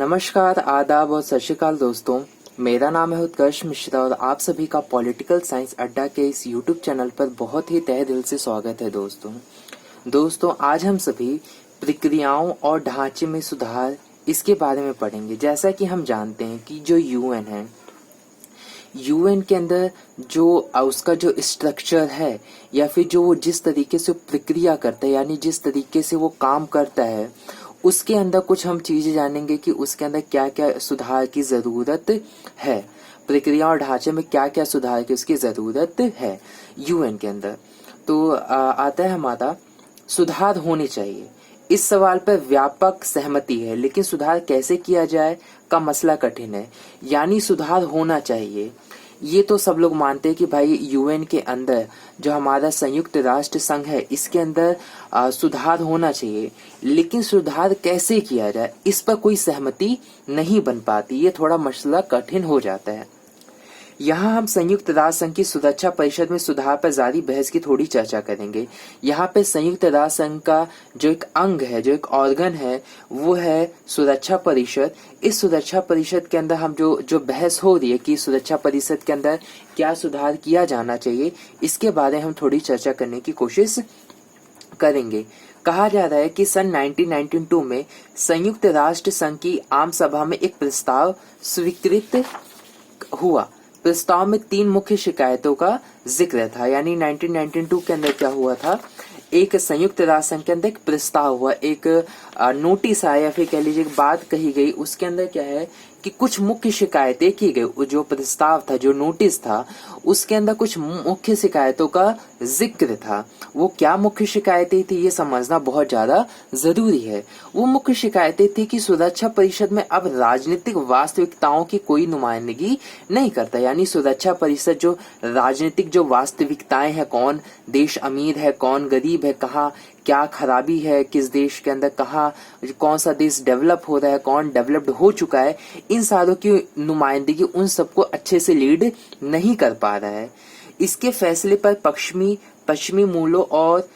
नमस्कार, आदाब और सत श्री अकाल दोस्तों। मेरा नाम है उत्कर्ष मिश्रा और आप सभी का पॉलिटिकल साइंस अड्डा के इस यूट्यूब चैनल पर बहुत ही तहे दिल से स्वागत है दोस्तों आज हम सभी प्रक्रियाओं और ढांचे में सुधार इसके बारे में पढ़ेंगे। जैसा कि हम जानते हैं कि जो यूएन है, यूएन के अंदर जो उसका जो स्ट्रक्चर है या फिर जो वो जिस तरीके से प्रक्रिया करता है, यानी जिस तरीके से वो काम करता है, उसके अंदर कुछ हम चीजें जानेंगे कि उसके अंदर क्या क्या सुधार की जरूरत है, प्रक्रिया और ढांचे में क्या क्या सुधार की उसकी जरूरत है यूएन के अंदर। तो आता है हमारा सुधार होने चाहिए। इस सवाल पर व्यापक सहमति है, लेकिन सुधार कैसे किया जाए का मसला कठिन है। यानी सुधार होना चाहिए, ये तो सब लोग मानते हैं कि भाई यूएन के अंदर जो हमारा संयुक्त राष्ट्र संघ है, इसके अंदर सुधार होना चाहिए, लेकिन सुधार कैसे किया जाए इस पर कोई सहमति नहीं बन पाती। ये थोड़ा मसला कठिन हो जाता है। यहाँ हम संयुक्त राष्ट्र संघ की सुरक्षा परिषद में सुधार पर जारी बहस की थोड़ी चर्चा करेंगे। यहाँ पे संयुक्त राष्ट्र संघ का जो एक अंग है, जो एक ऑर्गन है, वो है सुरक्षा परिषद। इस सुरक्षा परिषद के अंदर हम जो बहस हो रही है कि सुरक्षा परिषद के अंदर क्या सुधार किया जाना चाहिए, इसके बारे में हम थोड़ी चर्चा करने की कोशिश करेंगे। कहा जा रहा है कि सन 1992 में संयुक्त राष्ट्र संघ की आम सभा में एक प्रस्ताव स्वीकृत हुआ। प्रस्ताव में 3 मुख्य शिकायतों का जिक्र था। यानी 1992 के अंदर क्या हुआ था, एक संयुक्त राष्ट्र संघ के अंदर एक प्रस्ताव हुआ, एक नोटिस आया या फिर कह लीजिए बात कही गई। उसके अंदर क्या है कि कुछ मुख्य शिकायतें की गई। जो प्रस्ताव था, जो नोटिस था, उसके अंदर कुछ मुख्य शिकायतों का जिक्र था। वो क्या मुख्य शिकायतें थी, ये समझना बहुत ज्यादा जरूरी है। वो मुख्य शिकायतें थी कि सुरक्षा परिषद में अब राजनीतिक वास्तविकताओं की कोई नुमाइंदगी नहीं करता। यानी सुरक्षा परिषद जो राजनीतिक जो वास्तविकताएं हैं, कौन देश अमीर है, कौन गरीब है, कहाँ क्या खराबी है, किस देश के अंदर कहाँ कौन सा देश डेवलप हो रहा है, कौन डेवलप्ड हो चुका है, इन सारों की नुमाइंदगी उन सबको अच्छे से लीड नहीं कर पा रहा है। इसके फैसले पर पश्चिमी मूल्यों और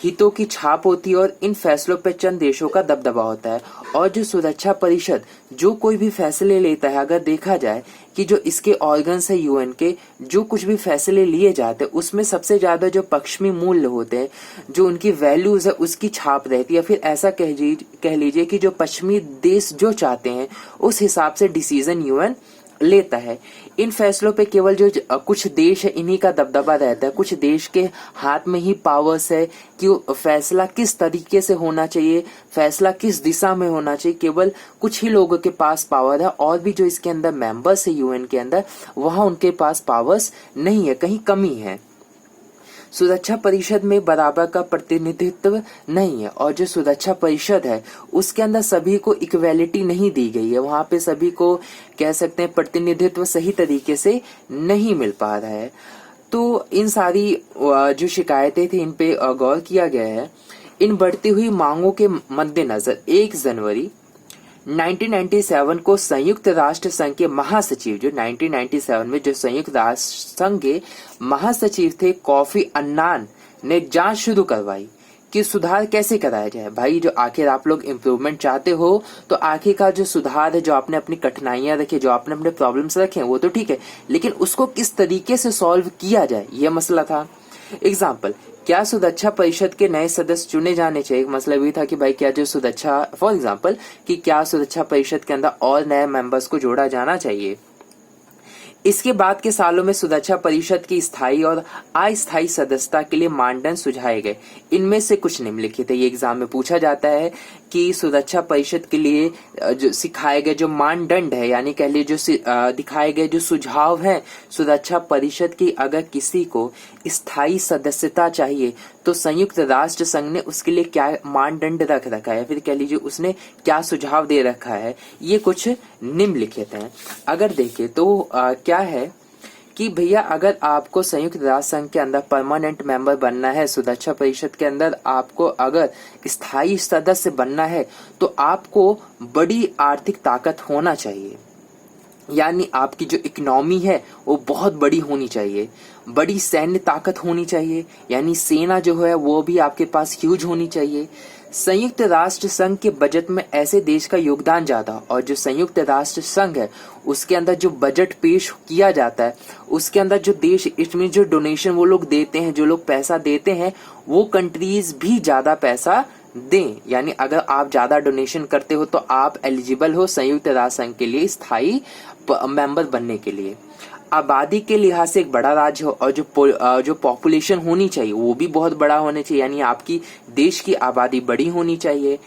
हितों की छाप होती है और इन फैसलों पर चंद देशों का दबदबा होता है। और जो सुरक्षा परिषद जो कोई भी फैसले लेता है, अगर देखा जाए कि जो इसके ऑर्गन्स है यूएन के, जो कुछ भी फैसले लिए जाते हैं, उसमें सबसे ज्यादा जो पश्चिमी मूल्य होते हैं, जो उनकी वैल्यूज है, उसकी छाप रहती है। फिर ऐसा कह लीजिए कि जो पश्चिमी देश जो चाहते हैं, उस हिसाब से डिसीजन यूएन लेता है। इन फैसलों पे केवल जो कुछ देश है, इन्हीं का दबदबा रहता है। कुछ देश के हाथ में ही पावर्स है कि फैसला किस तरीके से होना चाहिए, फैसला किस दिशा में होना चाहिए, केवल कुछ ही लोगों के पास पावर है। और भी जो इसके अंदर मेंबर्स है यूएन के अंदर, वहां उनके पास पावर्स नहीं है, कहीं कमी है। सुरक्षा परिषद में बराबर का प्रतिनिधित्व नहीं है। और जो सुरक्षा परिषद है, उसके अंदर सभी को इक्वेलिटी नहीं दी गई है। वहां पे सभी को कह सकते हैं प्रतिनिधित्व सही तरीके से नहीं मिल पा रहा है। तो इन सारी जो शिकायतें थी, इन पे गौर किया गया है। इन बढ़ती हुई मांगों के मद्देनजर 1 जनवरी 1997 को संयुक्त राष्ट्र संघ के महासचिव, जो 1997 में जो संयुक्त राष्ट्र संघ के महासचिव थे, कोफी अन्नान ने जांच शुरू करवाई कि सुधार कैसे कराया जाए। भाई, जो आखिर आप लोग इम्प्रूवमेंट चाहते हो, तो आखिर का जो सुधार है, जो आपने अपनी कठिनाइयां रखी, जो आपने अपने प्रॉब्लम्स रखे, वो तो ठीक है, लेकिन उसको किस तरीके से सॉल्व किया जाए, ये मसला था। एग्जाम्पल, क्या सुरक्षा परिषद के नए सदस्य चुने जाने चाहिए। मतलब ये था कि भाई क्या जो सुरक्षा, फॉर एग्जाम्पल, कि क्या सुरक्षा परिषद के अंदर और नए मेंबर्स को जोड़ा जाना चाहिए। इसके बाद के सालों में सुरक्षा परिषद की स्थायी और अस्थायी सदस्यता के लिए मानदंड सुझाए गए। इनमें से कुछ निम्नलिखित है। ये एग्जाम में पूछा जाता है कि सुरक्षा परिषद के लिए जो सिखाए गए जो मानदंड है, यानी कह लीजिए जो दिखाए गए जो सुझाव है सुरक्षा परिषद की, अगर किसी को स्थायी सदस्यता चाहिए तो संयुक्त राष्ट्र संघ ने उसके लिए क्या मानदंड रख रखा है, फिर कह लीजिए उसने क्या सुझाव दे रखा है, ये कुछ निम्नलिखित हैं। अगर देखें तो क्या है कि भैया, अगर आपको संयुक्त राष्ट्र संघ के अंदर परमानेंट मेंबर बनना है, सुरक्षा परिषद के अंदर आपको अगर स्थायी सदस्य बनना है, तो आपको बड़ी आर्थिक ताकत होना चाहिए। यानी आपकी जो इकोनॉमी है वो बहुत बड़ी होनी चाहिए, बड़ी सैन्य ताकत होनी चाहिए, यानी सेना जो है वो भी आपके पास ह्यूज होनी चाहिए। संयुक्त राष्ट्र संघ के बजट में ऐसे देश का योगदान ज्यादा, और जो संयुक्त राष्ट्र संघ है उसके अंदर जो बजट पेश किया जाता है उसके अंदर जो देश, इसमें जो डोनेशन वो लोग देते हैं, जो लोग पैसा देते हैं, वो कंट्रीज भी ज्यादा पैसा दें। यानी अगर आप ज्यादा डोनेशन करते हो तो आप एलिजिबल हो संयुक्त राष्ट्र संघ के लिए स्थायी मेंबर बनने के लिए। आबादी के लिहाज से एक बड़ा राज्य हो, और जो पॉपुलेशन होनी चाहिए वो भी बहुत बड़ा होना चाहिए, यानी आपकी देश की आबादी बड़ी होनी चाहिए।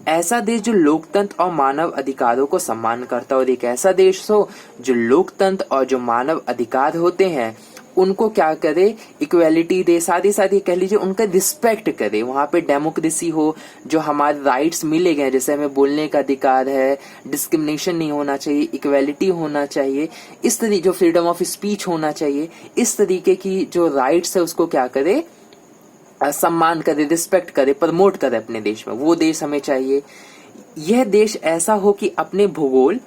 ऐसा देश जो लोकतंत्र और मानव अधिकारों को सम्मान करता है, और एक ऐसा देश हो जो लोकतंत्र और जो मानव अधिकार होते हैं उनको क्या करे, इक्वेलिटी दे, साथ ही कह लीजिए उनका रिस्पेक्ट करे। वहां पे डेमोक्रेसी हो, जो हमारे राइट्स मिले गए, जैसे हमें बोलने का अधिकार है, डिस्क्रिमिनेशन नहीं होना चाहिए, इक्वेलिटी होना चाहिए, इस तरीके जो फ्रीडम ऑफ स्पीच होना चाहिए, इस तरीके की जो राइट्स है उसको क्या करे, सम्मान करे, रिस्पेक्ट करे, प्रमोट करे अपने देश में, वो देश हमें चाहिए। यह देश ऐसा हो कि अपने भूगोल,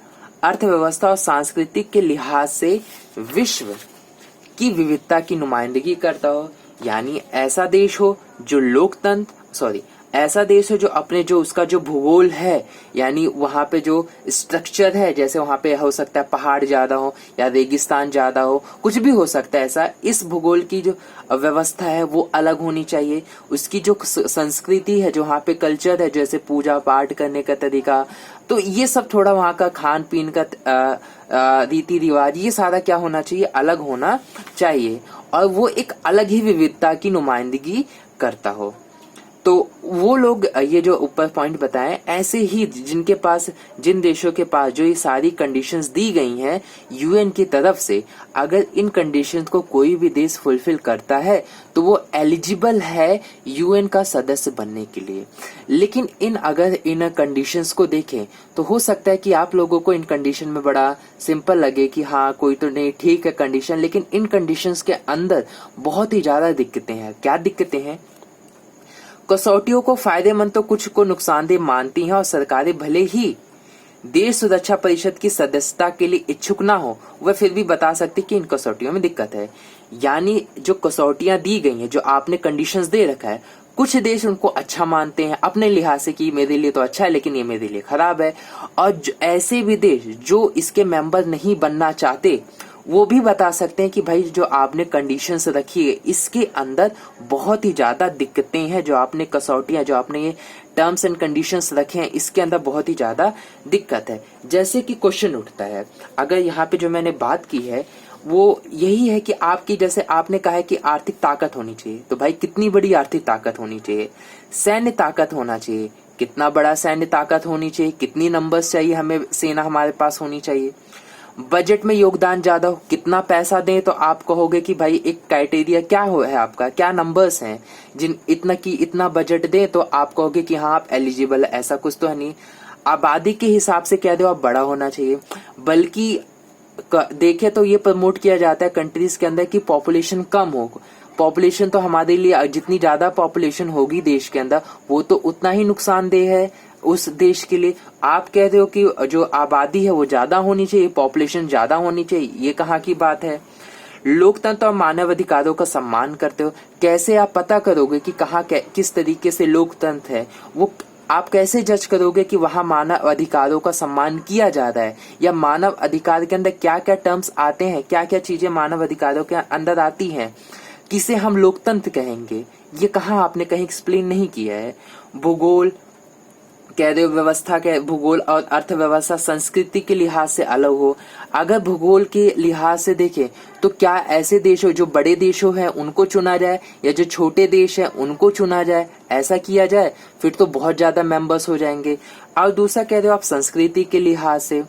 अर्थव्यवस्था और सांस्कृतिक के लिहाज से विश्व की विविधता की नुमाइंदगी करता हो। यानी ऐसा देश हो जो ऐसा देश हो जो अपने जो उसका जो भूगोल है, यानी वहां पे जो स्ट्रक्चर है, जैसे वहां पे हो सकता है पहाड़ ज्यादा हो या रेगिस्तान ज्यादा हो, कुछ भी हो सकता है ऐसा। इस भूगोल की जो व्यवस्था है वो अलग होनी चाहिए। उसकी जो संस्कृति है, जो वहां पे कल्चर है, जैसे पूजा पाठ करने का तरीका, तो ये सब थोड़ा वहां का खान पीन का रीति रिवाज, ये सारा क्या होना चाहिए, अलग होना चाहिए, और वो एक अलग ही विविधता की नुमाइंदगी करता हो। तो वो लोग, ये जो ऊपर पॉइंट बताएं, ऐसे ही जिन देशों के पास जो ये सारी कंडीशंस दी गई हैं यूएन की तरफ से, अगर इन कंडीशंस को कोई भी देश फुलफिल करता है तो वो एलिजिबल है यूएन का सदस्य बनने के लिए। लेकिन अगर इन कंडीशंस को देखें तो हो सकता है कि आप लोगों को इन कंडीशन में बड़ा सिंपल लगे कि हाँ कोई तो नहीं, ठीक है कंडीशन, लेकिन इन कंडीशंस के अंदर बहुत ही ज्यादा दिक्कतें हैं। क्या दिक्कतें हैं? कसौटियों को फायदेमंद तो कुछ को नुकसानदेह मानती हैं, और सरकारें भले ही देश सुरक्षा परिषद की सदस्यता के लिए इच्छुक ना हो, वह फिर भी बता सकती कि इन कसौटियों में दिक्कत है। यानी जो कसौटियां दी गई हैं, जो आपने कंडीशंस दे रखा है, कुछ देश उनको अच्छा मानते हैं अपने लिहाज से कि मेरे लिए तो अच्छा है लेकिन ये मेरे लिए खराब है, और ऐसे भी देश जो इसके मेंबर नहीं बनना चाहते वो भी बता सकते हैं कि भाई जो आपने कंडीशंस रखी है इसके अंदर बहुत ही ज्यादा दिक्कतें हैं, जो आपने कसौटियां, जो आपने ये टर्म्स एंड कंडीशंस रखे हैं इसके अंदर बहुत ही ज्यादा दिक्कत है। जैसे कि क्वेश्चन उठता है, अगर यहाँ पे जो मैंने बात की है वो यही है कि आपकी, जैसे आपने कहा है कि आर्थिक ताकत होनी चाहिए, तो भाई कितनी बड़ी आर्थिक ताकत होनी चाहिए, सैन्य ताकत होना चाहिए, कितना बड़ा सैन्य ताकत होनी चाहिए, कितनी नंबर्स चाहिए हमें, सेना हमारे पास होनी चाहिए, बजट में योगदान ज्यादा हो, कितना पैसा दें, तो आप कहोगे कि भाई एक क्राइटेरिया क्या है आपका, क्या नंबर्स हैं जिन इतना बजट दें तो आप कहोगे कि हाँ आप एलिजिबल है, ऐसा कुछ तो है नहीं। आबादी के हिसाब से कह दो आप बड़ा होना चाहिए, बल्कि देखे तो ये प्रमोट किया जाता है कंट्रीज के अंदर कि पॉपुलेशन कम हो। पॉपुलेशन तो हमारे लिए, जितनी ज्यादा पॉपुलेशन होगी देश के अंदर वो तो उतना ही नुकसानदेह है उस देश के लिए। आप कह रहे हो कि जो आबादी है वो ज्यादा होनी चाहिए, पॉपुलेशन ज्यादा होनी चाहिए, ये कहाँ की बात है। लोकतंत्र और मानव अधिकारों का सम्मान करते हो, कैसे आप पता करोगे कि कहाँ किस तरीके से लोकतंत्र है, वो आप कैसे जज करोगे कि वहां मानव अधिकारों का सम्मान किया जा रहा है, या मानव अधिकार के अंदर क्या क्या टर्म्स आते हैं, क्या क्या चीजें मानव अधिकारों के अंदर आती हैं, किसे हम लोकतंत्र कहेंगे, ये कहाँ आपने कहीं एक्सप्लेन नहीं किया है। भूगोल कह रहे हो, व्यवस्था के भूगोल और अर्थव्यवस्था संस्कृति के लिहाज से अलग हो। अगर भूगोल के लिहाज से देखें तो क्या ऐसे देशों, जो बड़े देशों हैं उनको चुना जाए, या जो छोटे देश हैं उनको चुना जाए, ऐसा किया जाए फिर तो बहुत ज्यादा मेंबर्स हो जाएंगे। और दूसरा कह रहे हो आप संस्कृति के लिहाज से,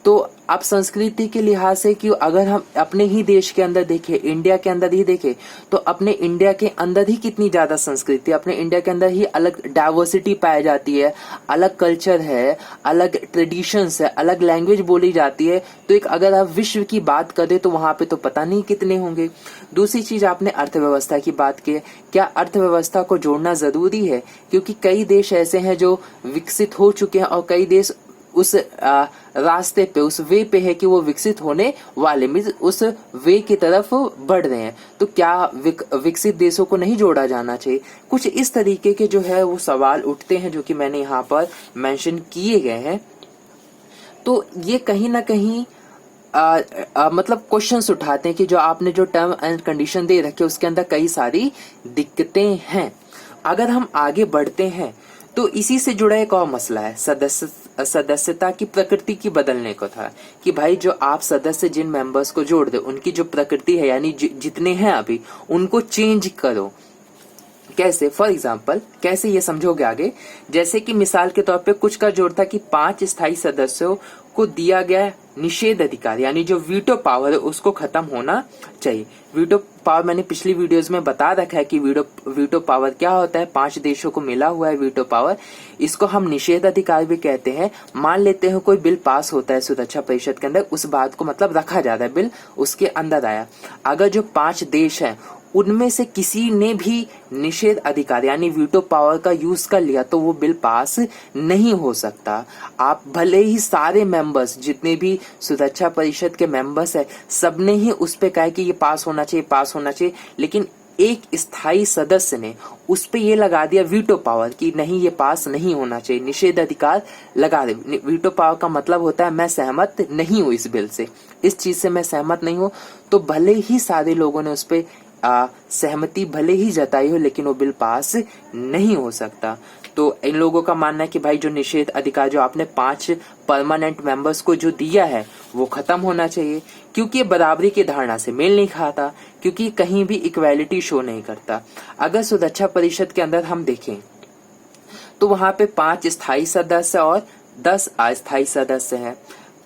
तो आप संस्कृति के लिहाज से कि अगर हम अपने ही देश के अंदर देखें, इंडिया के अंदर ही देखें, तो अपने इंडिया के अंदर ही कितनी ज्यादा संस्कृति, अपने इंडिया के अंदर ही अलग डाइवर्सिटी पाई जाती है, अलग कल्चर है, अलग ट्रेडिशंस है, अलग लैंग्वेज बोली जाती है। तो एक अगर आप विश्व की बात करें तो वहां पे तो पता नहीं कितने होंगे। दूसरी चीज आपने अर्थव्यवस्था की बात की है, क्या अर्थव्यवस्था को जोड़ना जरूरी है, क्योंकि कई देश ऐसे हैं जो विकसित हो चुके हैं और कई देश उस रास्ते पे, उस वे पे है कि वो विकसित होने वाले, मीन्स उस वे की तरफ बढ़ रहे हैं, तो क्या विकसित देशों को नहीं जोड़ा जाना चाहिए? कुछ इस तरीके के जो है वो सवाल उठते हैं जो कि मैंने यहाँ पर मेंशन किए गए हैं। तो ये कहीं ना कहीं मतलब क्वेश्चंस उठाते हैं कि जो आपने जो टर्म एंड कंडीशन दे रखे उसके अंदर कई सारी दिक्कतें हैं। अगर हम आगे बढ़ते हैं तो इसी से जुड़ा एक और मसला है, सदस्यता की प्रकृति की बदलने को था कि भाई जो आप सदस्य जिन मेंबर्स को जोड़ दे उनकी जो प्रकृति है यानी जितने हैं अभी उनको चेंज करो। कैसे? फॉर एग्जाम्पल कैसे ये समझोगे आगे, जैसे कि मिसाल के तौर पे कुछ का जोड़ था कि 5 स्थायी सदस्यों को दिया गया निषेध अधिकार यानी जो वीटो पावर है उसको खत्म होना चाहिए। वीटो पावर मैंने पिछली वीडियोस में बता रखा है कि वीटो पावर क्या होता है। 5 देशों को मिला हुआ है वीटो पावर, इसको हम निषेध अधिकार भी कहते हैं। मान लेते हैं कोई बिल पास होता है सुरक्षा परिषद के अंदर, उस बात को मतलब रखा जाता है, बिल उसके अंदर आया, अगर जो 5 देश हैं उनमें से किसी ने भी निषेध अधिकार यानी वीटो पावर का यूज कर लिया तो वो बिल पास नहीं हो सकता। आप भले ही सारे मेंबर्स जितने भी सुरक्षा परिषद के मेंबर्स है सबने ही उस पे कहा कि ये पास होना चाहिए, लेकिन एक स्थायी सदस्य ने उस पे ये लगा दिया वीटो पावर कि नहीं ये पास नहीं होना चाहिए, निषेध अधिकार लगा दे। वीटो पावर का मतलब होता है मैं सहमत नहीं हूं इस बिल से, इस चीज से मैं सहमत नहीं हूं, तो भले ही सारे लोगों ने उस पे सहमति भले ही जताई हो लेकिन वो बिल पास नहीं हो सकता। तो इन लोगों का मानना है कि भाई जो निषेध अधिकार जो आपने 5 परमानेंट मेंबर्स को जो दिया है वो खत्म होना चाहिए, क्योंकि ये बराबरी की धारणा से मेल नहीं खाता, क्योंकि कहीं भी इक्वालिटी शो नहीं करता। अगर सुरक्षा परिषद के अंदर हम देखें तो वहां पे 5 स्थायी सदस्य और 10 अस्थायी सदस्य हैं।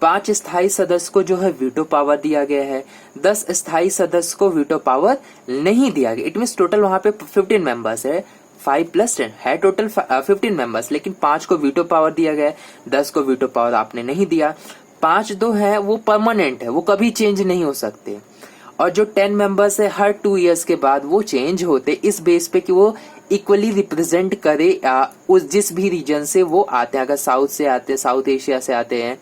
5 स्थायी सदस्य को जो है वीटो पावर दिया गया है, 10 स्थायी सदस्य को वीटो पावर नहीं दिया गया। इट मीन टोटल वहां पे 15 मेंबर्स है, 5 + 10 है टोटल 15 मेंबर्स, लेकिन 5 को वीटो पावर दिया गया, 10 को वीटो पावर आपने नहीं दिया। 5 जो है वो परमानेंट है, वो कभी चेंज नहीं हो सकते, और जो 10 मेंबर्स है हर 2 इयर्स के बाद वो चेंज होते, इस बेस पे कि वो इक्वली रिप्रेजेंट करे उस जिस भी रीजन से वो आते हैं। अगर साउथ से आते हैं, साउथ एशिया से आते हैं,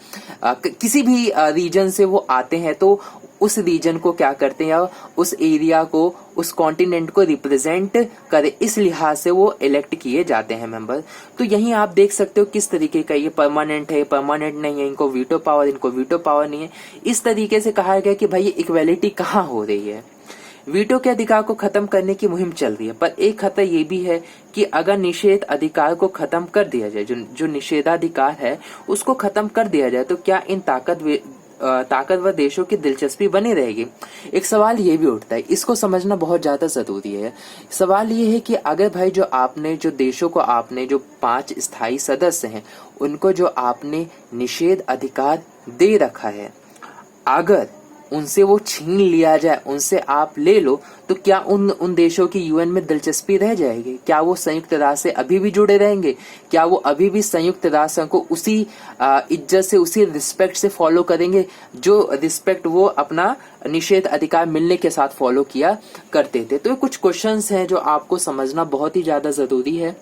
किसी भी रीजन से वो आते हैं तो उस रीजन को क्या करते हैं या उस एरिया को, उस कॉन्टिनेंट को रिप्रेजेंट करे, इस लिहाज से वो इलेक्ट किए जाते हैं मेंबर। तो यहीं आप देख सकते हो किस तरीके का ये परमानेंट है, परमानेंट नहीं है, इनको वीटो पावर, इनको वीटो पावर नहीं है। इस तरीके से कहा गया कि भाई ये इक्वेलिटी कहाँ हो रही है। वीटो के अधिकार को खत्म करने की मुहिम चल रही है, पर एक खतरा ये भी है कि अगर निषेध अधिकार को खत्म कर दिया जाए, जो निषेधाधिकार है उसको खत्म कर दिया जाए, तो क्या इन ताकतवर देशों की दिलचस्पी बनी रहेगी? एक सवाल ये भी उठता है, इसको समझना बहुत ज्यादा जरूरी है। सवाल ये है कि अगर भाई जो देशों को आपने जो 5 स्थायी सदस्य हैं उनको जो आपने निषेध अधिकार दे रखा है, अगर उनसे वो छीन लिया जाए, उनसे आप ले लो, तो क्या उन देशों की यूएन में दिलचस्पी रह जाएगी? क्या वो संयुक्त राष्ट्र से अभी भी जुड़े रहेंगे? क्या वो अभी भी संयुक्त राष्ट्र को उसी इज्जत से, उसी रिस्पेक्ट से फॉलो करेंगे जो रिस्पेक्ट वो अपना निषेध अधिकार मिलने के साथ फॉलो किया करते थे? तो ये कुछ क्वेश्चंस हैं जो आपको समझना बहुत ही ज्यादा जरूरी है।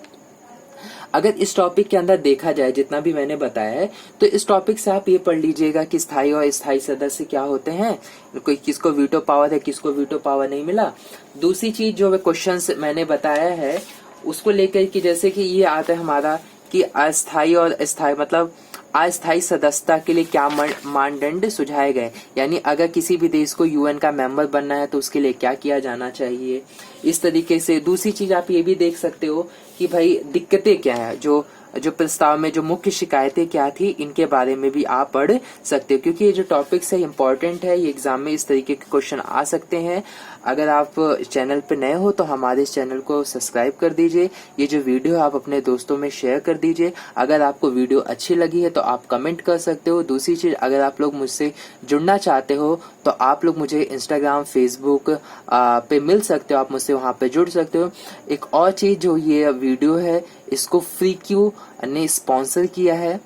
अगर इस टॉपिक के अंदर देखा जाए जितना भी मैंने बताया है, तो इस टॉपिक से आप ये पढ़ लीजिएगा कि स्थायी और स्थायी सदस्य क्या होते हैं, कोई किसको वीटो पावर है, किसको वीटो पावर नहीं मिला। दूसरी चीज जो क्वेश्चंस मैंने बताया है उसको लेकर कि जैसे कि ये आता है हमारा कि अस्थायी और स्थायी मतलब अस्थायी सदस्यता के लिए क्या मानदंड सुझाए गए, यानी अगर किसी भी देश को यूएन का मेंबर बनना है तो उसके लिए क्या किया जाना चाहिए। इस तरीके से दूसरी चीज आप ये भी देख सकते हो कि भाई दिक्कतें क्या है, जो प्रस्ताव में जो मुख्य शिकायतें क्या थी, इनके बारे में भी आप पढ़ सकते हो, क्योंकि ये जो टॉपिक्स है इंपॉर्टेंट है, ये एग्जाम में इस तरीके के क्वेश्चन आ सकते हैं। अगर आप चैनल पे नए हो तो हमारे इस चैनल को सब्सक्राइब कर दीजिए, ये जो वीडियो आप अपने दोस्तों में शेयर कर दीजिए। अगर आपको वीडियो अच्छी लगी है तो आप कमेंट कर सकते हो। दूसरी चीज, अगर आप लोग मुझसे जुड़ना चाहते हो तो आप लोग मुझे इंस्टाग्राम, फेसबुक पे मिल सकते हो, आप मुझसे वहां पे जुड़ सकते हो। एक और चीज, जो ये वीडियो है इसको फ्रीक्यू ने स्पॉन्सर किया है।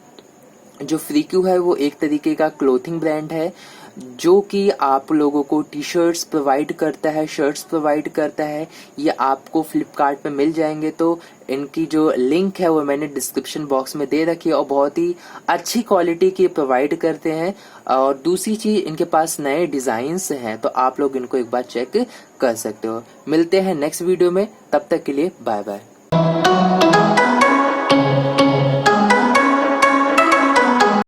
जो फ्रीक्यू है वो एक तरीके का क्लोथिंग ब्रांड है जो कि आप लोगों को टी शर्ट्स प्रोवाइड करता है, शर्ट्स प्रोवाइड करता है। ये आपको फ्लिपकार्ट पे मिल जाएंगे। तो इनकी जो लिंक है वो मैंने डिस्क्रिप्शन बॉक्स में दे रखी है और बहुत ही अच्छी क्वालिटी की प्रोवाइड करते हैं। और दूसरी चीज, इनके पास नए डिजाइन्स हैं, तो आप लोग इनको एक बार चेक कर सकते हो। मिलते हैं नेक्स्ट वीडियो में, तब तक के लिए बाय बाय।